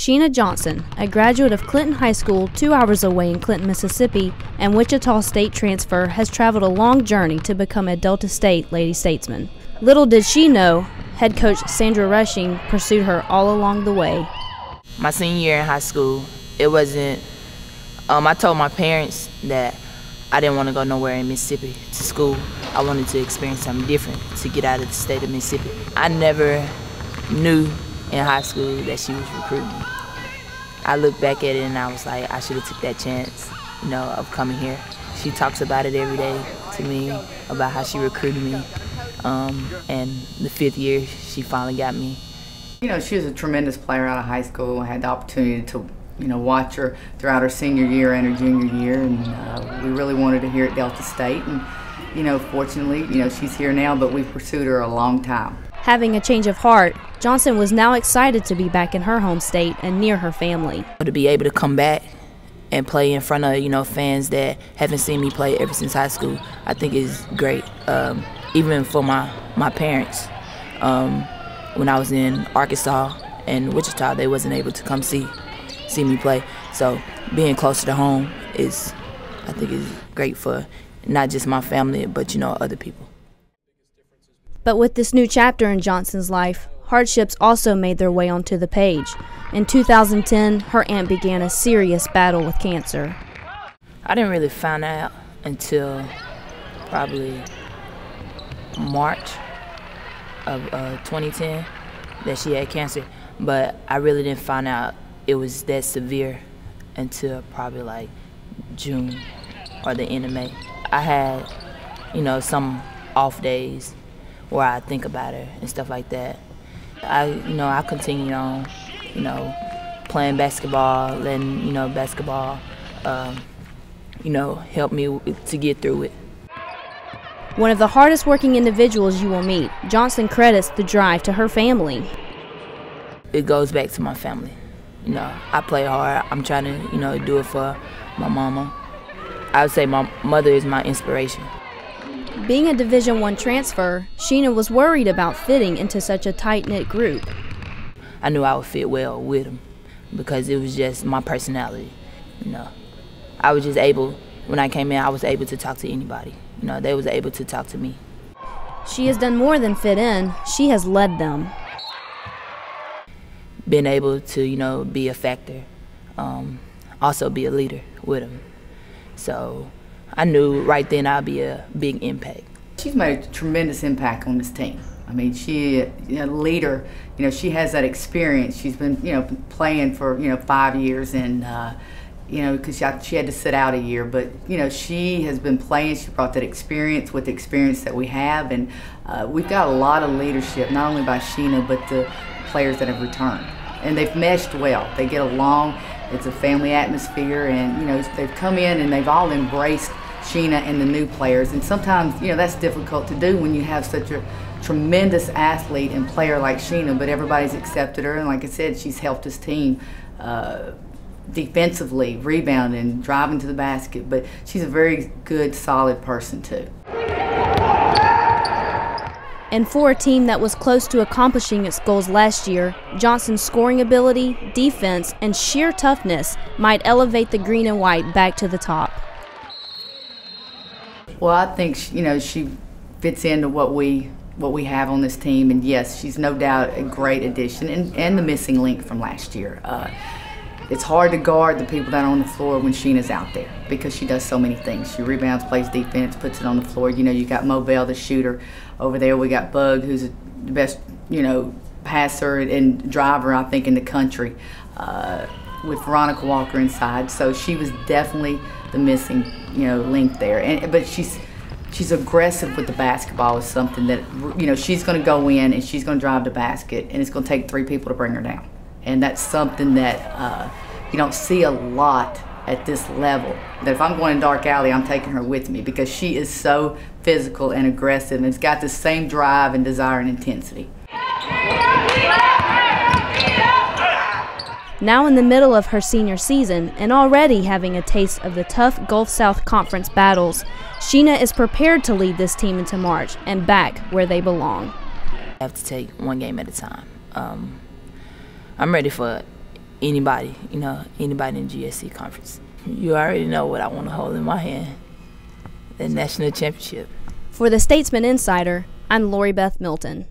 Sheena Johnson, a graduate of Clinton High School 2 hours away in Clinton, Mississippi, and Wichita State transfer, has traveled a long journey to become a Delta State Lady Statesman. Little did she know, head coach Sandra Rushing pursued her all along the way. My senior year in high school, it wasn't, I told my parents that I didn't want to go nowhere in Mississippi to school. I wanted to experience something different to get out of the state of Mississippi. I never knew in high school that she was recruiting me. I look back at it and I was like, I should have took that chance, of coming here. She talks about it every day to me, about how she recruited me. And the 5th year, she finally got me. She was a tremendous player out of high school. I had the opportunity to, watch her throughout her senior year and her junior year, and we really wanted her here at Delta State. And, fortunately, she's here now, but we've pursued her a long time. Having a change of heart, Johnson was now excited to be back in her home state and near her family. To be able to come back and play in front of, fans that haven't seen me play ever since high school, I think is great. Even for my parents. When I was in Arkansas and Wichita, they wasn't able to come see me play. So being closer to home I think is great for not just my family, but other people. But with this new chapter in Johnson's life, hardships also made their way onto the page. In 2010, her aunt began a serious battle with cancer. I didn't really find out until probably March of 2010 that she had cancer, but I really didn't find out it was that severe until probably like June or the end of May. I had, some off days where I think about her and stuff like that. I continued on, playing basketball, letting, basketball, help me to get through it. One of the hardest working individuals you will meet, Johnson credits the drive to her family. It goes back to my family. I play hard. I'm trying to, do it for my mama. I would say my mother is my inspiration. Being a Division I transfer, Sheena was worried about fitting into such a tight-knit group. I knew I would fit well with them because it was just my personality. I was just able, when I came in, I was able to talk to anybody. They was able to talk to me. She has done more than fit in. She has led them. Been able to, be a factor, also be a leader with them. So I knew right then I'd be a big impact. She's made a tremendous impact on this team. I mean, she, a leader, she has that experience. She's been, playing for, 5 years and, because she had to sit out a year. But, she has been playing. She brought that experience with the experience that we have. And we've got a lot of leadership, not only by Sheena, but the players that have returned. And they've meshed well. They get along. It's a family atmosphere. And, they've come in and they've all embraced Sheena and the new players. And sometimes, that's difficult to do when you have such a tremendous athlete and player like Sheena, but everybody's accepted her. And like I said, she's helped this team defensively, rebounding, driving to the basket, but she's a very good, solid person too. And for a team that was close to accomplishing its goals last year, Johnson's scoring ability, defense, and sheer toughness might elevate the green and white back to the top. Well, I think she fits into what we have on this team, and yes, she's no doubt a great addition and the missing link from last year. It's hard to guard the people that are on the floor when Sheena's out there because she does so many things. She rebounds, plays defense, puts it on the floor. You got Mobell, the shooter. Over there we got Bug, who's the best, passer and driver, I think, in the country, with Veronica Walker inside. So she was definitely the missing, link there. But she's aggressive with the basketball is something that, she's going to go in and she's going to drive the basket, and it's going to take 3 people to bring her down. And that's something that you don't see a lot at this level. That if I'm going in dark alley, I'm taking her with me because she is so physical and aggressive and has got the same drive and desire and intensity. Now in the middle of her senior season and already having a taste of the tough Gulf South Conference battles, Sheena is prepared to lead this team into March and back where they belong. I have to take one game at a time. I'm ready for anybody, anybody in the GSC conference. You already know what I want to hold in my hand, the national championship. For the Statesman Insider, I'm Lori Beth Milton.